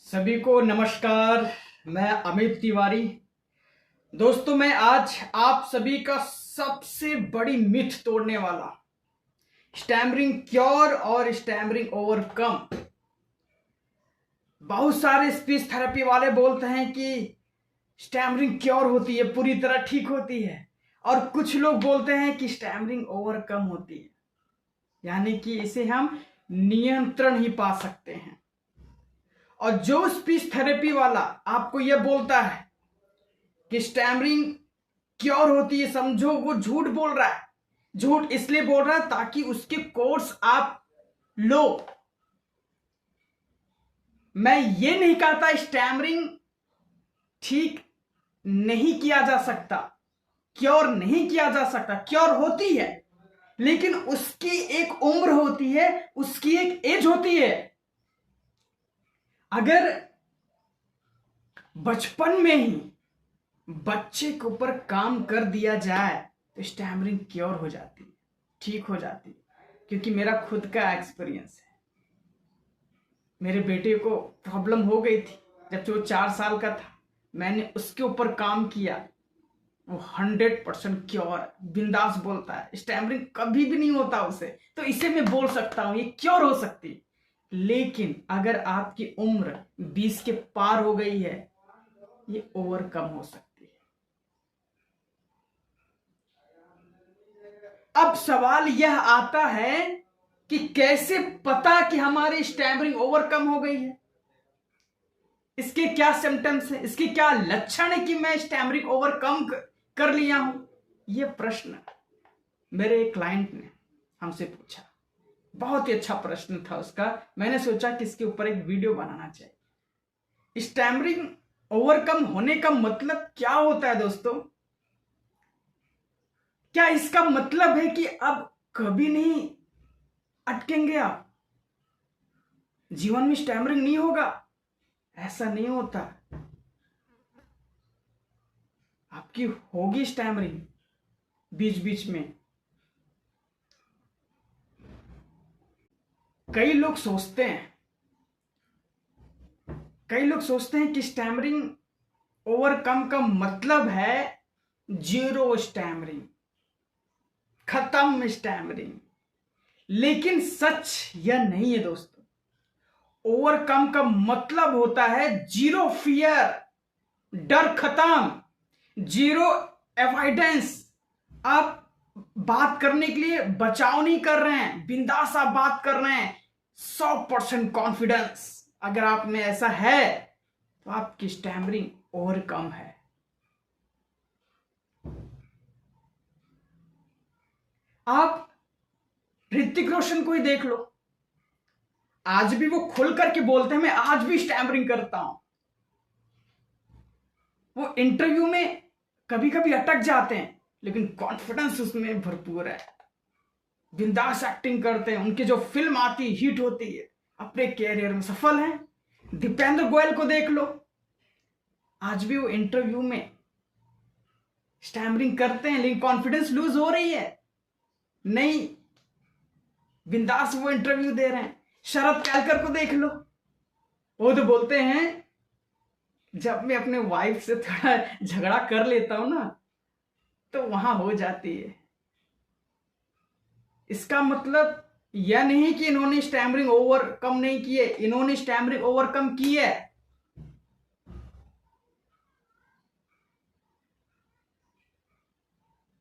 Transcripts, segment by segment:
सभी को नमस्कार। मैं अमित तिवारी। दोस्तों, मैं आज आप सभी का सबसे बड़ी मिथ तोड़ने वाला, स्टैमरिंग क्योर और स्टैमरिंग ओवरकम। बहुत सारे स्पीच थेरेपी वाले बोलते हैं कि स्टैमरिंग क्योर होती है, पूरी तरह ठीक होती है, और कुछ लोग बोलते हैं कि स्टैमरिंग ओवरकम होती है, यानी कि इसे हम नियंत्रण ही पा सकते हैं। और जो स्पीच थेरेपी वाला आपको यह बोलता है कि स्टैमरिंग क्योर होती है, समझो वो झूठ बोल रहा है। झूठ इसलिए बोल रहा है ताकि उसके कोर्स आप लो। मैं ये नहीं कहता स्टैमरिंग ठीक नहीं किया जा सकता, क्योर नहीं किया जा सकता। क्योर होती है, लेकिन उसकी एक उम्र होती है, उसकी एक एज होती है। अगर बचपन में ही बच्चे के ऊपर काम कर दिया जाए तो स्टैमरिंग क्योर हो जाती है, ठीक हो जाती है। क्योंकि मेरा खुद का एक्सपीरियंस है। मेरे बेटे को प्रॉब्लम हो गई थी जब वो 4 साल का था। मैंने उसके ऊपर काम किया, वो 100% क्योर, बिंदास बोलता है। स्टैमरिंग कभी भी नहीं होता उसे, तो इसे मैं बोल सकता हूं ये क्योर हो सकती है। लेकिन अगर आपकी उम्र 20 के पार हो गई है, ये ओवरकम हो सकती है। अब सवाल यह आता है कि कैसे पता कि हमारी स्टैमरिंग ओवरकम हो गई है। इसके क्या सिम्टम्स है, इसके क्या लक्षण है कि मैं स्टैमरिंग ओवरकम कर लिया हूं। यह प्रश्न मेरे एक क्लाइंट ने हमसे पूछा। बहुत ही अच्छा प्रश्न था उसका। मैंने सोचा कि इसके ऊपर एक वीडियो बनाना चाहिए। स्टैमरिंग ओवरकम होने का मतलब क्या होता है दोस्तों? क्या इसका मतलब है कि अब कभी नहीं अटकेंगे आप, जीवन में स्टैमरिंग नहीं होगा? ऐसा नहीं होता। आपकी होगी स्टैमरिंग बीच बीच में। कई लोग सोचते हैं कि स्टैमरिंग ओवरकम का मतलब है जीरो स्टैमरिंग, खत्म स्टैमरिंग। लेकिन सच यह नहीं है दोस्तों। ओवरकम का मतलब होता है जीरो फियर, डर खत्म, जीरो एवॉइडेंस। आप बात करने के लिए बचाव नहीं कर रहे हैं, बिंदास आप बात कर रहे हैं, 100% कॉन्फिडेंस। अगर आप में ऐसा है तो आपकी स्टैमरिंग ओवरकम है। आप ऋतिक रोशन को ही देख लो, आज भी वो खुल करके बोलते हैं मैं आज भी स्टैमरिंग करता हूं। वो इंटरव्यू में कभी कभी अटक जाते हैं, लेकिन कॉन्फिडेंस उसमें भरपूर है, बिंदास एक्टिंग करते हैं। उनकी जो फिल्म आती हिट होती है, अपने कैरियर में सफल हैं। दीपेंद्र गोयल को देख लो, आज भी वो इंटरव्यू में स्टैमरिंग करते हैं, लेकिन कॉन्फिडेंस लूज हो रही है नहीं, बिंदास वो इंटरव्यू दे रहे हैं। शरद कैलकर को देख लो, वो तो बोलते हैं जब मैं अपने वाइफ से थोड़ा झगड़ा कर लेता हूं ना, तो वहां हो जाती है। इसका मतलब यह नहीं कि इन्होंने स्टैमरिंग ओवरकम नहीं किए, इन्होंने स्टैमरिंग ओवरकम की है।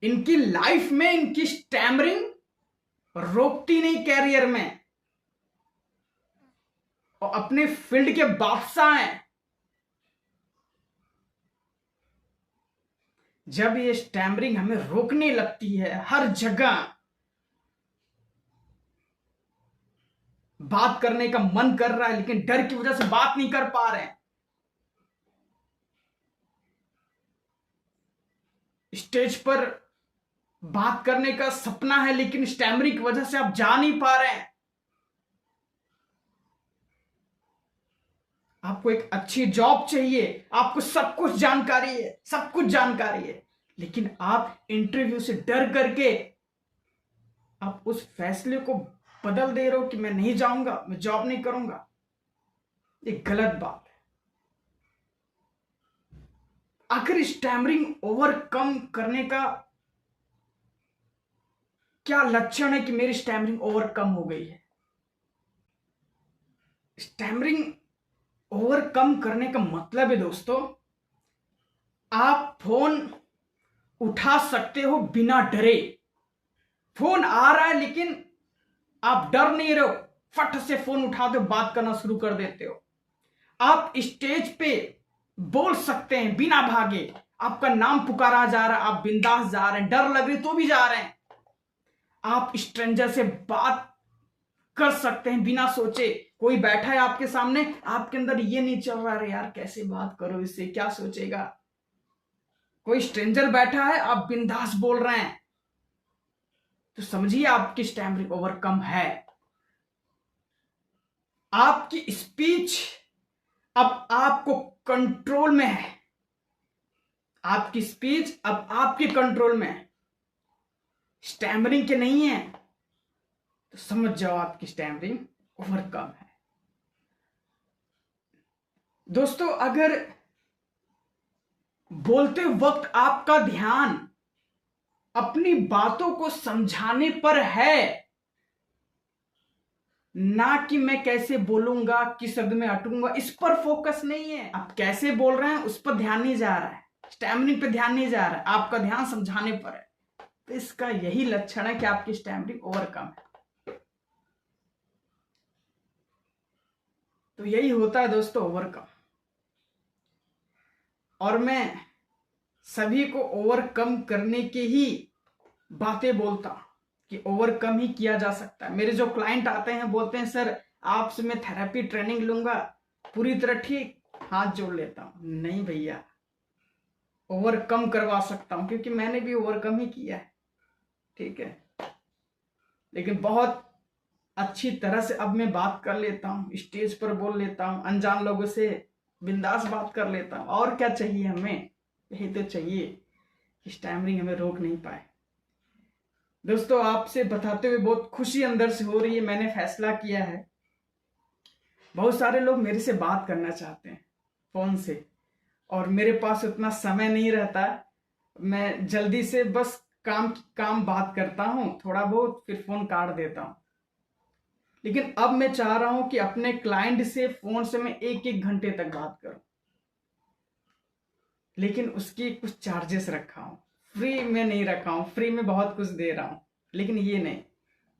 इनकी लाइफ में इनकी स्टैमरिंग रोकती नहीं कैरियर में, और अपने फील्ड के बादशाह हैं। जब ये स्टैमरिंग हमें रोकने लगती है, हर जगह बात करने का मन कर रहा है लेकिन डर की वजह से बात नहीं कर पा रहे हैं, स्टेज पर बात करने का सपना है लेकिन स्टैमरिंग की वजह से आप जा नहीं पा रहे हैं, आपको एक अच्छी जॉब चाहिए, आपको सब कुछ जानकारी है, सब कुछ जानकारी है, लेकिन आप इंटरव्यू से डर करके आप उस फैसले को बदल दे रहे हो कि मैं नहीं जाऊंगा, मैं जॉब नहीं करूंगा। ये गलत बात है। आखिर स्टैमरिंग ओवरकम करने का क्या लक्षण है कि मेरी स्टैमरिंग ओवरकम हो गई है? स्टैमरिंग ओवरकम करने का मतलब है दोस्तों, आप फोन उठा सकते हो बिना डरे। फोन आ रहा है लेकिन आप डर नहीं रहे हो, फट से फोन उठाते हो, बात करना शुरू कर देते हो। आप स्टेज पे बोल सकते हैं बिना भागे, आपका नाम पुकारा जा रहा है, आप बिंदास जा रहे हैं, डर लग रही तो भी जा रहे हैं। आप स्ट्रेंजर से बात कर सकते हैं बिना सोचे। कोई बैठा है आपके सामने, आपके अंदर ये नहीं चल रहा है यार कैसे बात करो इससे, क्या सोचेगा। कोई स्ट्रेंजर बैठा है, आप बिंदास बोल रहे हैं, तो समझिए आपकी स्टैमरिंग ओवरकम है। आपकी स्पीच अब आपको कंट्रोल में है, आपकी स्पीच अब आपके कंट्रोल में है, स्टैमरिंग के नहीं है, तो समझ जाओ आपकी स्टैमरिंग ओवरकम है। दोस्तों, अगर बोलते वक्त आपका ध्यान अपनी बातों को समझाने पर है, ना कि मैं कैसे बोलूंगा, किस शब्द में अटूंगा, इस पर फोकस नहीं है। आप कैसे बोल रहे हैं उस पर ध्यान नहीं जा रहा है, स्टैमरिंग पे ध्यान नहीं जा रहा है, आपका ध्यान समझाने पर है, तो इसका यही लक्षण है कि आपकी स्टैमरिंग ओवरकम है। तो यही होता है दोस्तों ओवरकम। और मैं सभी को ओवरकम करने की ही बातें बोलता हूं कि ओवरकम ही किया जा सकता है। मेरे जो क्लाइंट आते हैं बोलते हैं सर आपसे मैं थेरेपी ट्रेनिंग लूंगा पूरी तरह ठीक, हाथ जोड़ लेता हूं, नहीं भैया, ओवरकम करवा सकता हूं क्योंकि मैंने भी ओवरकम ही किया है, ठीक है। लेकिन बहुत अच्छी तरह से अब मैं बात कर लेता हूं, स्टेज पर बोल लेता हूं, अनजान लोगों से बिंदास बात कर लेता हूं। और क्या चाहिए हमें, यही तो चाहिए कि स्टैमरिंग हमें रोक नहीं पाए। दोस्तों, आपसे बताते हुए बहुत खुशी अंदर से हो रही है। मैंने फैसला किया है, बहुत सारे लोग मेरे से बात करना चाहते हैं फोन से, और मेरे पास उतना समय नहीं रहता, मैं जल्दी से बस काम बात करता हूं थोड़ा बहुत, फिर फोन काट देता हूं। लेकिन अब मैं चाह रहा हूं कि अपने क्लाइंट से फोन से मैं 1-1 घंटे तक बात करूं, लेकिन उसकी कुछ चार्जेस रखा हूं, फ्री में नहीं रखा हूं। फ्री में बहुत कुछ दे रहा हूं, लेकिन ये नहीं,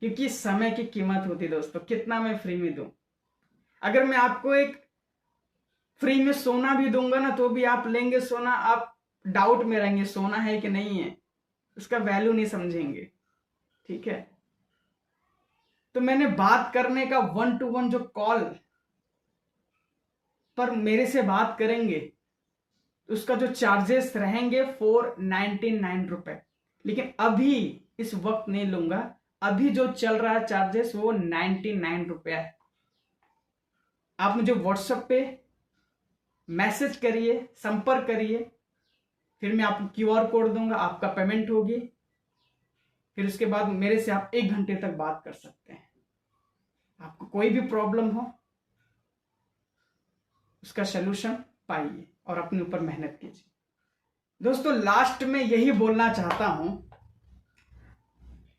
क्योंकि समय की कीमत होती है दोस्तों, कितना मैं फ्री में दूं। अगर मैं आपको एक फ्री में सोना भी दूंगा ना तो भी आप लेंगे सोना, आप डाउट में रहेंगे सोना है कि नहीं है, उसका वैल्यू नहीं समझेंगे, ठीक है। तो मैंने बात करने का 1-to-1 जो कॉल पर मेरे से बात करेंगे उसका जो चार्जेस रहेंगे 499 रुपए, लेकिन अभी इस वक्त नहीं लूंगा। अभी जो चल रहा है चार्जेस वो 99 रुपया है। आप मुझे व्हाट्सएप पे मैसेज करिए, संपर्क करिए, फिर मैं आपको QR कोड दूंगा, आपका पेमेंट होगी, फिर उसके बाद मेरे से आप 1 घंटे तक बात कर सकते हैं। आपको कोई भी प्रॉब्लम हो उसका सलूशन पाइए और अपने ऊपर मेहनत कीजिए। दोस्तों, लास्ट में यही बोलना चाहता हूं,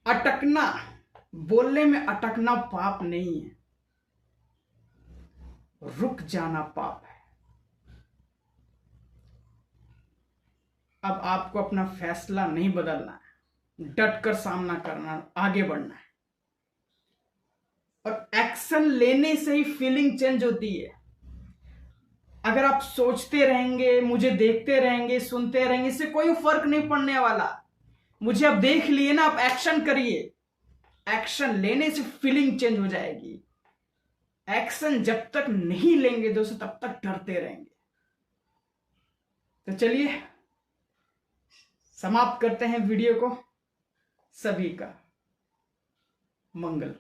अटकना, बोलने में अटकना पाप नहीं है, रुक जाना पाप है। अब आपको अपना फैसला नहीं बदलना है, डट कर सामना करना, आगे बढ़ना है, और एक्शन लेने से ही फीलिंग चेंज होती है। अगर आप सोचते रहेंगे, मुझे देखते रहेंगे, सुनते रहेंगे, इससे कोई फर्क नहीं पड़ने वाला। मुझे अब देख लिए ना, आप एक्शन करिए, एक्शन लेने से फीलिंग चेंज हो जाएगी। एक्शन जब तक नहीं लेंगे दोस्तों तब तक डरते रहेंगे। तो चलिए समाप्त करते हैं वीडियो को। सभी का मंगल।